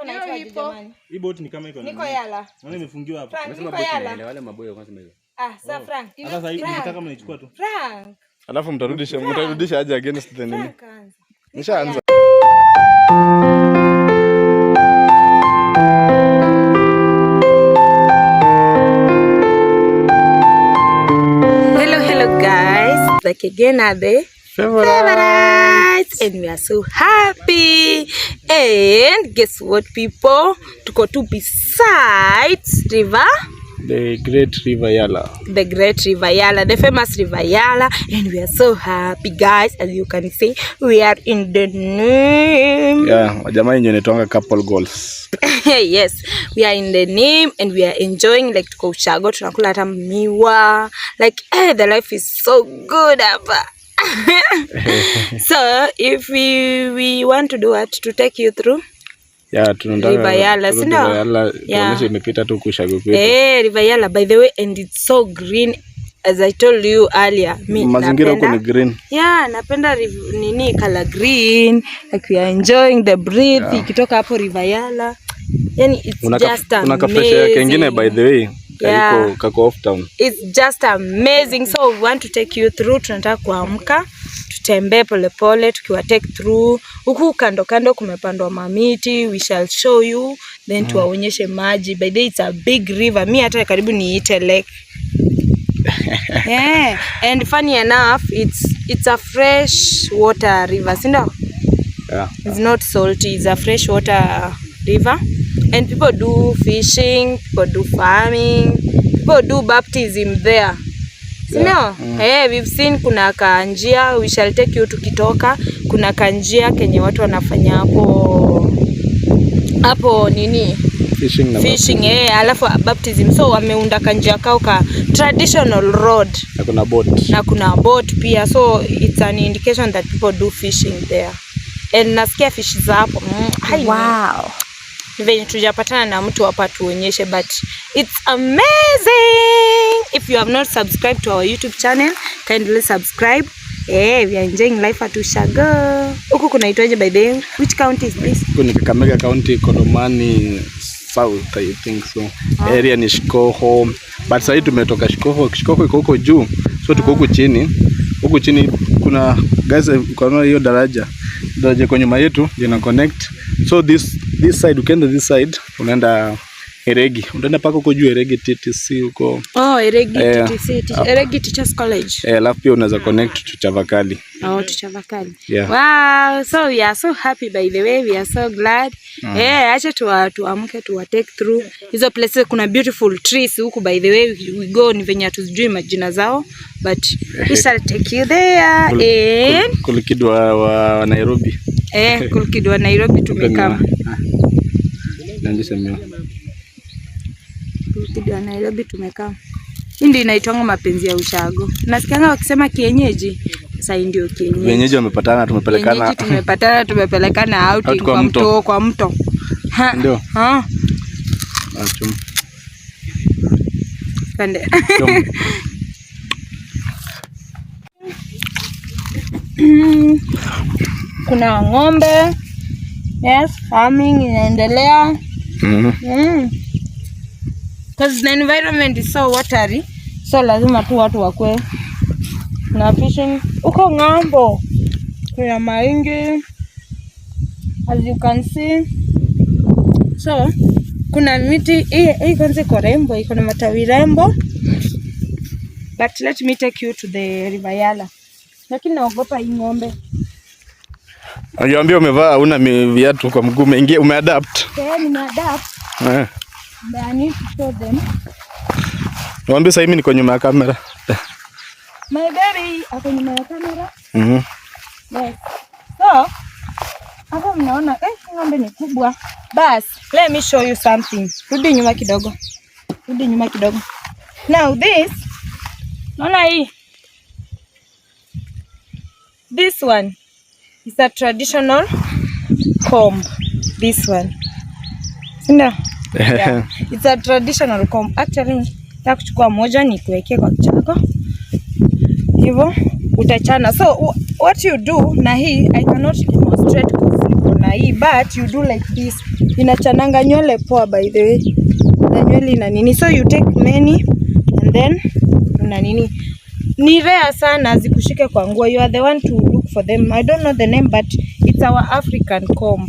Yako naitwa jamani. Hii boat ni kama iko niko Yala. Nani imefungiwa hapa? Unasema boat ni wale maboyo kwanza meza. Sasa Frank. Sasa hivi nataka mnichukua tu. Frank. Alafu mtarudisha aje against the nini? Nishaanza. Hello guys. Like again are the favorites and we are so happy. And guess what people? Tuko tu besides river. The great river Yala. The great river Yala, the famous river Yala, and we are so happy guys. As you can see, we are in the name. Yeah, jamani nyo netonga couple goals. Yes, we are in the name and we are enjoying like tuko ushago, tunakula hata miwa. Like the life is so good hapa. So if we want to do what to take you through. Yeah, tunataka River Yala, si ndio? Tuonyeshe imepita tu kushago kwetu. River Yala by the way, and it's so green as I told you earlier. Mazingira huko ni green. Yeah, napenda nini color green. Like we are enjoying the breeze ikitoka hapo River Yala. Yani it's just amazing. Unakafresh kengine by the way. Yeah. Kako off town. It's just amazing. So we want to take you through. Tunataka kuamka tutembee polepole tukiwa take through. Huku kando kando kumepandwa mamiti. We shall show you. Then tuwaonyeshe maji. By the way, it's a big river. Mi hata karibu niite lake. Yeah. And funny enough, it's a fresh water river. Sindo? Yeah. It's not salty. It's a fresh water river. And people do fishing, people do farming, people do baptism there. Yeah. No? We've seen kuna kanjia, we shall take you tukitoka. Kuna kanjia kenye watu wanafanya hapo nini? Fishing alafu baptism. So wameunda kanjia kao ka traditional road. Na kuna boat pia. So it's an indication that people do fishing there. And nasikia fish za hapo. Wow. Venye tujapatana na mtu hapa tuonyeshe, but it's amazing. If you have not subscribed to our YouTube channel, kindly subscribe. We are enjoying life at Ushago. Huku kunaitwaje by the way? Which county is this? Kuna Kakamega County, Koromani South, I think so. Area ni Shikoho. But sasa tumetoka Shikoho. Shikoho iko huko juu. So tuko huko chini. Huko chini kuna guys kuna hiyo daraja kwa nyuma yetu lina connect. So this side ukienda this side unaenda Eregi. Unaenda paka huko juu Eregi TTC huko. Eregi TTC, Eregi Teachers College. Alafu pia unaweza connect to Chavakali. To Chavakali. Yeah. Wow, so we are so happy by the way, we are so glad. Acha tuamke tu take through. Hizo places kuna beautiful trees huko by the way, we go ni venye tuzijui majina zao, but we shall take you there. Kulikidwa wa Nairobi. Kulikidwa Nairobi tumekama. Nandisemio. Kulikidwa Nairobi tumekama. Hii ndio inaitwa mapenzi ya Ushago. Nasikianga wakisema kienyeji. Sasa ndio kienyeji. Wenyeji wamepatana tumepelekana. Tumepelekana outing kwa mto. Ndio. Achum. Pande. Kuna ng'ombe. Yes, farming inaendelea. Because the environment is so watery. So lazima tu watu wakwe na fishing. Uko ng'ambo kuna maingi as you can see. So kuna miti hii kwanza iko rembo, iko na matawi rembo. But let me take you to the river Yala. Lakini naogopa hii ng'ombe. Unajua umevaa una viatu kwa mguu umeingia umeadapt. Nimeadapt. I need to show them. Niambie sasa mimi niko nyuma ya kamera. My baby ako nyuma ya kamera. Yes. So, hapo mnaona ng'ombe ni kubwa. Bas, let me show you something. Rudi nyuma kidogo. Now this, naona hii. This one is a traditional comb. This one. Sinda? Yeah. It's a traditional comb. Actually, nataka kuchukua moja nikuwekee kwa kichako. Hivyo utachana. So what you do na hii I cannot demonstrate because niko na na hii, but you do like this. Inachananga nywele poa by the way. Na nywele ina nini, so you take many and then una nini. Ni rare sana zikushike kwa nguo. You are the one to look for them. I don't know the name, but it's our African comb.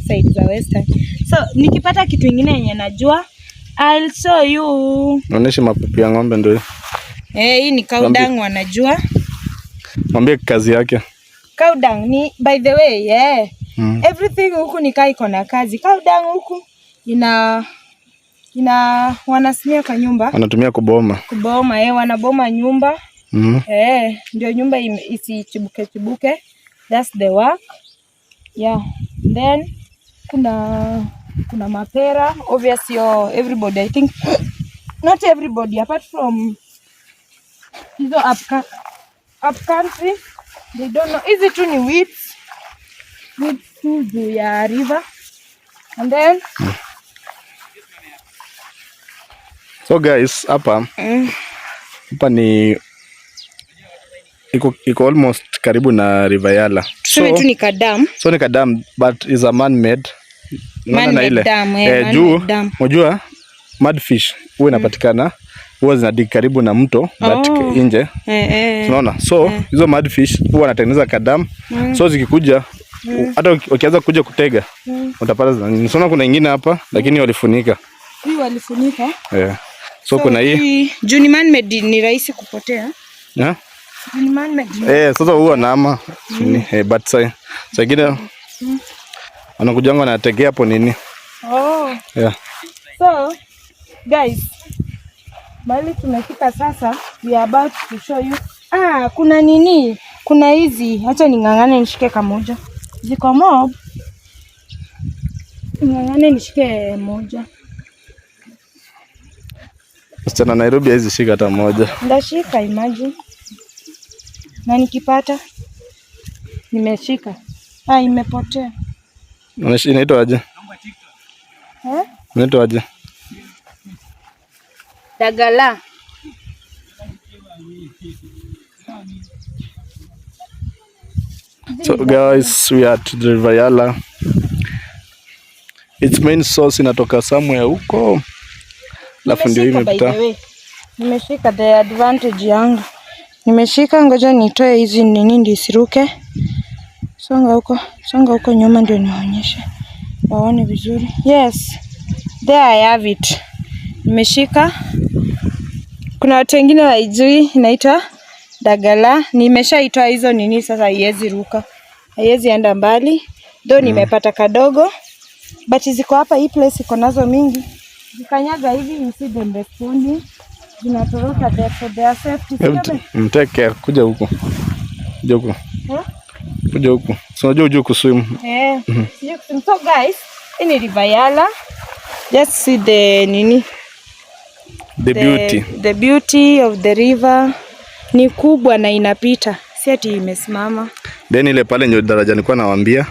Side za western. So nikipata kitu kingine yenye najua, I'll show you. Naonesha mapupi ya ng'ombe ndio. Hii ni cow dung wanajua. Mwambie kazi yake. Cow dung ni by the way, everything huku ni kai iko na kazi. Cow dung huku ina wanasimia kwa nyumba. Wanatumia kuboma. Kuboma, wanaboma nyumba. Ndio nyumba isichibuke. That's the work. Yeah. Then kuna mapera. Obviously everybody, I think not everybody apart from hizo up country, they don't know. Hizi tu ni weeds tu juu ya river. And then so guys, hapa ni iko almost karibu na River Yala. So tu ni kadam. So ni kadam, but is a man-made. Man-made dam. Juu, unajua mudfish huwa inapatikana, huwa zinadiki karibu na mto, but nje. Unaona? So hizo mudfish huwa wanatengeneza kadam. So zikikuja hata ukianza kuja kutega utapata nini. So kuna nyingine hapa lakini walifunika. Hii walifunika? So kuna hii juu ni man-made, ni rahisi kupotea. Ni man-made. Sasa huwa naama but sai ingine wanakujanga wanategea hapo nini. So guys, mali tumefika sasa, we are about to show you. Kuna nini? Kuna hizi, acha ningangane nishike kamoja. Ziko mob. Ningangane nishike moja. Msichana Nairobi hizi shika hata moja. Ndashika, imagine. Na nikipata nimeshika. Imepotea. Inaitwa aje? Inaitwa aje? Dagala. So guys, we are at the River Yala. Its main source inatoka somewhere huko. Alafu ndio imepita. Nimeshika the advantage yangu. Nimeshika, ngoja nitoe hizi nini ndio isiruke. Songa huko nyuma ndio nionyeshe. Waone vizuri. Yes. There I have it. Nimeshika. Kuna watu wengine waijui inaitwa dagala. Nimeshaitoa hizo nini, sasa haiwezi ruka. Haiwezi enda mbali. Ndio nimepata kadogo. But ziko hapa, hii place iko nazo mingi. Zikanyaga hivi, you see them responding. Zinatoroka there for their safety. Take care. Kuja huko. Kuja huko. Kuja huko. So unajua kuswim. So guys, in River Yala, just see the nini. The beauty of the river. Ni kubwa na inapita. Si ati imesimama. Then ile pale ndio daraja nilikuwa nawaambia.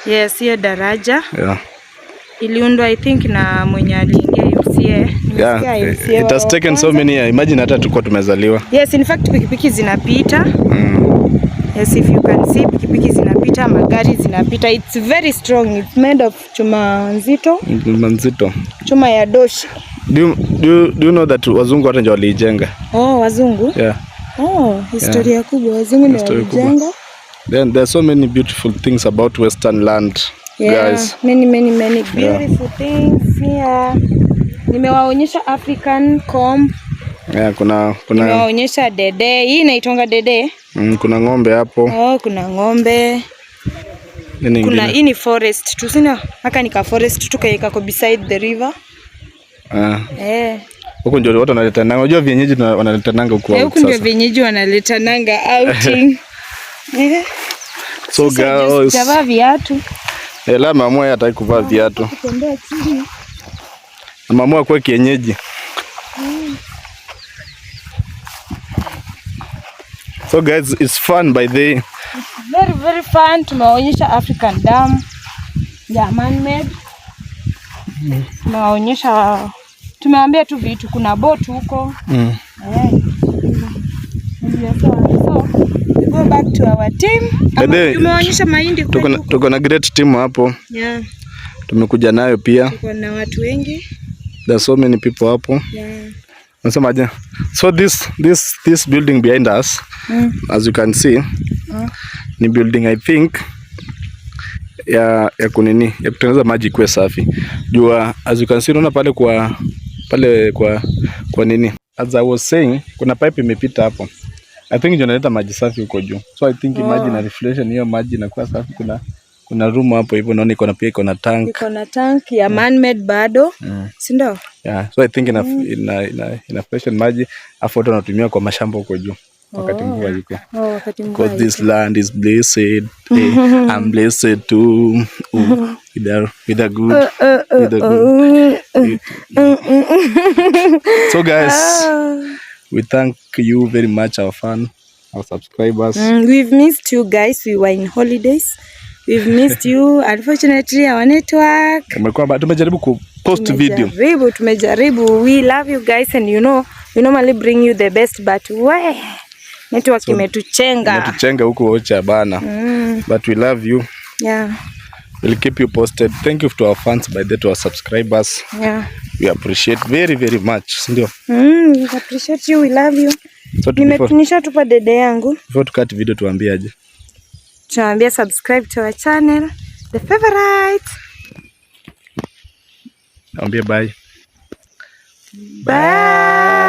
Yes, hiyo daraja. Iliundwa I think na mwenye aliingia UCA. It has taken so many years. Imagine hata tulikuwa tumezaliwa. Yes, in fact pikipiki zinapita. Yes, if you can see pikipiki zinapita, magari zinapita. It's very strong. It's made of chuma nzito. Chuma ya doshi. Do you know that wazungu hata ndio walijenga? Wazungu? Historia kubwa. Wazungu ndio walijenga. Then there are so many beautiful things about Western land. Guys. Many beautiful things here. Nimewaonyesha African comb. Kuna nimewaonyesha dede. Hii inaitonga dede. Kuna ng'ombe hapo. Kuna ng'ombe. Kuna hii ni forest. Tusina haka nika forest tukaeka ko beside the river. Huko ndio watu wanaleta nanga. Unajua vienyeji wanaleta nanga huko sasa. Huko ndio vienyeji wanaleta nanga outing. So guys, javaa viatu. La mama hataki kuvaa viatu. Mama kwa kienyeji. So guys, it's fun by the. It's very fun. Tumeonyesha African dam. Man-made. Tumeonyesha, tumeambia tu vitu, kuna boat huko. So go back to our team. Tumeonyesha mahindi kwetu. Tuko na great team hapo. Yeah. Tumekuja nayo pia. Tuko na watu wengi. There are so many people hapo. Yeah. Nasemaje? So this building behind us, as you can see, ni building I think ya kunini, ya kutengeneza maji kwa safi. Jua as you can see unaona pale kwa nini? As I was saying, kuna pipe imepita hapo. I think ndio inaleta maji safi huko juu. So I think imagine na reflection hiyo maji inakuwa safi. Kuna room hapo hivyo naona iko na tank. Iko na tank ya man made bado. Si ndio? Yeah, so I think ina freshen maji afu watu wanatumia kwa mashamba huko juu wakati mvua iko. Wakati mvua. Because this land is blessed. I'm blessed too. With a good. So guys, we thank you very much, our subscribers. We've missed you guys. We were in holidays. We've missed you. Unfortunately, our network. Tumejaribu ku post video. Tumejaribu. We love you guys, and you know, we normally bring you the best, but network imetuchenga. Imetuchenga huko Ocha bana. But we love you. Yeah. We'll keep you posted. Thank you to our fans, to our subscribers. Yeah. We appreciate very, very much. Ndio. We appreciate you. We love you. So nimetunisha tupa dede yangu. Before tukati video tuambie aje? Tuambie subscribe to our channel. The favorite. Ambie bye. Bye.